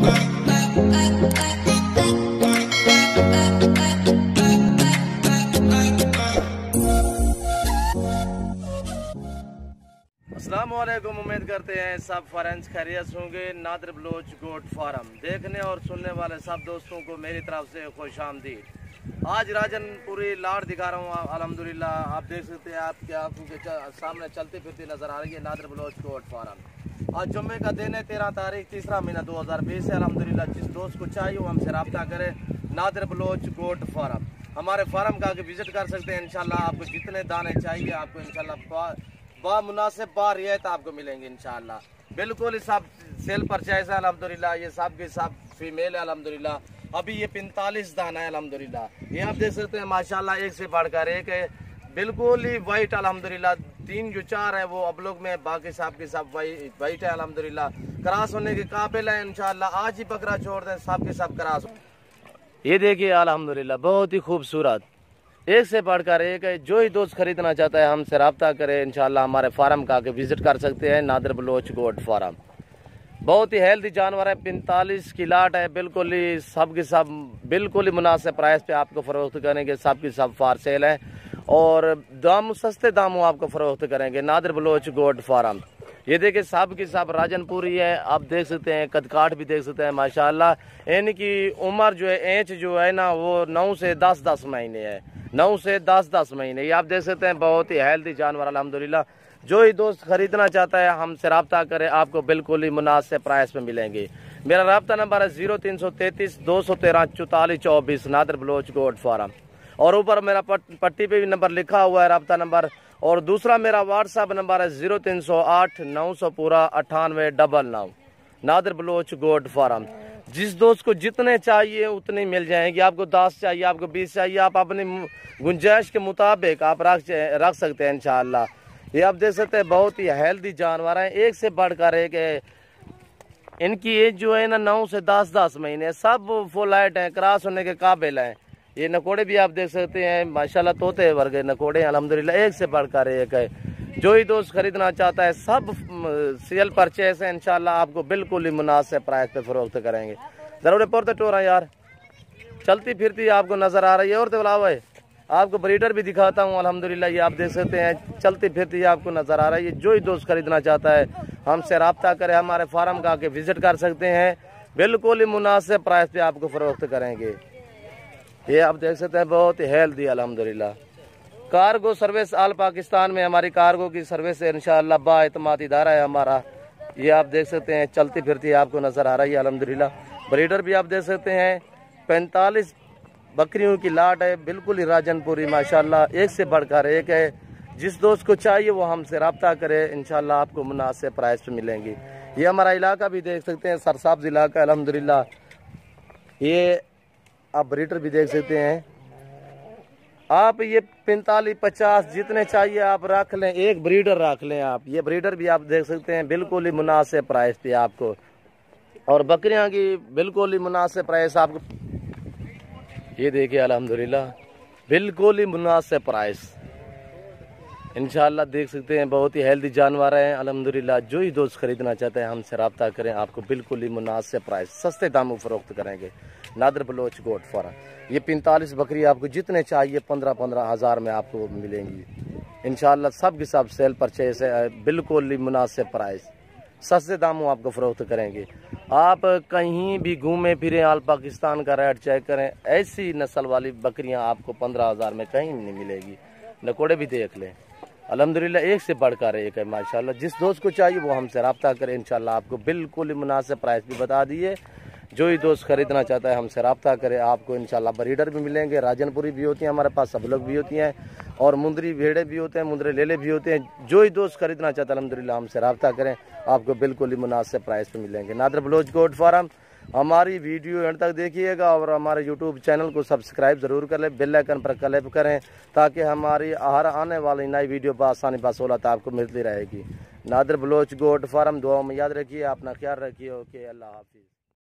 अस्सलामुअलैकुम। उम्मीद करते हैं सब फ्रेंड्स खैरियत होंगे। नादिर बलोच गोट फार्म देखने और सुनने वाले सब दोस्तों को मेरी तरफ से खुश आमदीद। आज राजनपुरी लाट दिखा रहा हूँ अल्हम्दुलिल्लाह। आप देख सकते हैं, आपके आंखों के सामने चलती फिरती नज़र आ रही है नादिर बलोच गोट फार्म। आज जुम्मे का दिन है 13 तारीख 3 महीना 2020 है। अल्हम्दुलिल्लाह जिस दोस्त को चाहिए वो हमसे रब्ता करे। नादिर बलोच गोट फार्म हमारे फार्म का आके विजिट कर सकते हैं। इंशाल्लाह आपको जितने दाने चाहिए आपको इंशाल्लाह मुनासिब बा रियायत आपको मिलेंगे इंशाल्लाह। बिल्कुल सब सेल परचेज है अल्हम्दुलिल्लाह। ये सब के सब फीमेल है अल्हम्दुलिल्लाह। अभी ये 45 दाना है अल्हम्दुलिल्लाह। ये आप देख सकते हैं माशाल्लाह, एक से बढ़कर एक है। बिल्कुल ही वाइट अल्हम्दुलिल्लाह। 3 जो 4 है वो अब लोग में, बाकी सब के सब वाइट है अल्हम्दुलिल्लाह। क्रॉस होने के काबिल है इंशाल्लाह। आज ही बकरा छोड़ दें, सब के सब क्रॉस। ये देखिए अल्हम्दुलिल्लाह बहुत ही खूबसूरत, एक से बढ़कर एक है। जो ही दोस्त खरीदना चाहता है हमसे रब्ता करे इंशाल्लाह। हमारे फार्म का आके विजिट कर सकते हैं नादिर बलोच गोट फार्म। बहुत ही हेल्दी जानवर है। 45 की लाट है। बिल्कुल ही सब के सब बिल्कुल ही मुनासिब प्राइस पे आपको फरोख्त करेंगे। सब की सब फार सेल है और दाम सस्ते दामों आपको फरोख्त करेंगे नादिर बलोच गोट फार्म। ये देखिए सब की सब राजनपुरी है। आप देख सकते हैं, कदकाठ भी देख सकते हैं माशाल्लाह। इनकी उम्र जो है, एज जो है ना, वो 9 से 10 महीने है। 9 से 10 महीने ये आप देख सकते हैं। बहुत ही हेल्दी जानवर अल्हम्दुलिल्लाह। जो ही दोस्त खरीदना चाहता है हमसे रब्ता करे, आपको बिल्कुल ही मुनासिब प्राइस में मिलेंगे। मेरा रब्ता नंबर है 0333 213 44 24 नादिर बलोच गोट फार्म। और ऊपर मेरा पट्टी पे भी नंबर लिखा हुआ है रब्ता नंबर। और दूसरा मेरा व्हाट्सएप नंबर है 0308 900 पूरा 9899 नादिर बलोच गोट फार्म। जिस दोस्त को जितने चाहिए उतने मिल जाएंगे। आपको 10 चाहिए, आपको 20 चाहिए, आप अपनी गुंजाइश के मुताबिक आप रख सकते हैं इंशाल्लाह। ये आप देख सकते हैं बहुत ही हेल्दी जानवर हैं, एक से बढ़कर एक है। इनकी एज जो है ना 9 से 10 महीने, सब फुल हाइट हैं, क्रॉस होने के काबिल हैं। ये नकोड़े भी आप देख सकते हैं माशाल्लाह, तोते वर्गे नकोड़े अल्हम्दुलिल्लाह, एक से बढ़कर एक है। जो ही दोस्त खरीदना चाहता है सब सेल परचेस है इंशाल्लाह। आपको बिल्कुल ही मुनासिब प्राइस पे फरोख्त करेंगे। जरूर पोरते टोरा यार चलती फिरती आपको नजर आ रही है। और तो बुलावा है, आपको ब्रीडर भी दिखाता हूँ अल्हम्दुलिल्लाह। ये आप देख सकते हैं चलती फिरती आपको नजर आ रही है। जो ही दोस्त खरीदना चाहता है हमसे रब्ता करे, हमारे फार्म का आके विजिट कर सकते हैं। बिल्कुल ही मुनासिब प्राइस पे आपको फरोख्त करेंगे। ये आप देख सकते हैं बहुत ही हेल्दी अल्हम्दुलिल्लाह। कार्गो सर्विस आल पाकिस्तान में हमारी कार्गो की सर्विस है इंशाअल्लाह। बाएतमाद इदारा है हमारा। ये आप देख सकते हैं चलती फिरती आपको नजर आ रही है अल्हम्दुलिल्लाह। ब्रीडर भी आप देख सकते हैं। 45 बकरियों की लाट है, बिल्कुल ही राजनपुरी माशाल्लाह, एक से बढ़कर एक है। जिस दोस्त को चाहिए वो हमसे रब्ता करे इंशाल्लाह, आपको मुनासिब प्राइस पे मिलेंगी। ये हमारा इलाका भी देख सकते हैं, सरसाब्ज इलाका अल्हम्दुलिल्लाह। ये आप ब्रीडर भी देख सकते हैं। आप ये 45-50 जितने चाहिए आप रख लें, एक ब्रीडर रख लें आप। ये ब्रीडर भी आप देख सकते हैं बिल्कुल ही मुनासिब प्राइस पे आपको। और बकरियां की बिल्कुल ही मुनासिब प्राइस आपको। ये देखिए अल्हम्दुलिल्लाह बिल्कुल ही मुनासिब प्राइस इंशाल्लाह देख सकते हैं। बहुत ही हेल्दी जानवर हैं अल्हम्दुलिल्लाह। जो ही दोस्त खरीदना चाहते हैं हमसे रब्ता करें, आपको बिल्कुल ही मुनासिब प्राइस सस्ते दामों फरोख्त करेंगे नादिर बलोच गोट फार्म। ये 45 बकरी आपको जितने चाहिए 15-15 हज़ार में आपको मिलेंगी इंशाल्लाह। सब के सब सेल परचेस है, बिल्कुल ही मुनासिब प्राइस सस्ते दामों आपको फरोख्त करेंगे। आप कहीं भी घूमे फिरें, आल पाकिस्तान का रेट चेक करें, ऐसी नस्ल वाली बकरियां आपको 15 हज़ार में कहीं नहीं मिलेगी। नकोड़े भी देख लें अल्हम्दुलिल्लाह, एक से बढ़कर एक है माशाल्लाह। जिस दोस्त को चाहिए वो हमसे रब्ता करें इंशाल्लाह। आपको बिल्कुल ही मुनासिब प्राइस भी बता दिए। जो ही दोस्त खरीदना चाहता है हमसे रब्ता करे, आपको इंशाल्लाह ब्रीडर भी मिलेंगे। राजनपुरी भी होती हैं हमारे पास, सब लोग भी होती हैं, और मुंदरी भेड़े भी होते हैं, मुंदरे लेले भी होते हैं। जो ही दोस्त खरीदना चाहता है अल्हम्दुलिल्लाह हमसे रब्ता करें, आपको बिल्कुल ही मुनासिब प्राइस पे मिलेंगे। Nadir Baloch goat farm. हमारी वीडियो एंड तक देखिएगा और हमारे यूट्यूब चैनल को सब्सक्राइब ज़रूर कर लें, बेल आइकन पर क्लिक करें ताकि हमारी हर आने वाली नई वीडियो बआसानी बसहूलत आपको मिलती रहेगी। Nadir Baloch goat farm. दुआ में याद रखिए, अपना ख्याल रखिए। ओके, अल्लाह हाफिज़।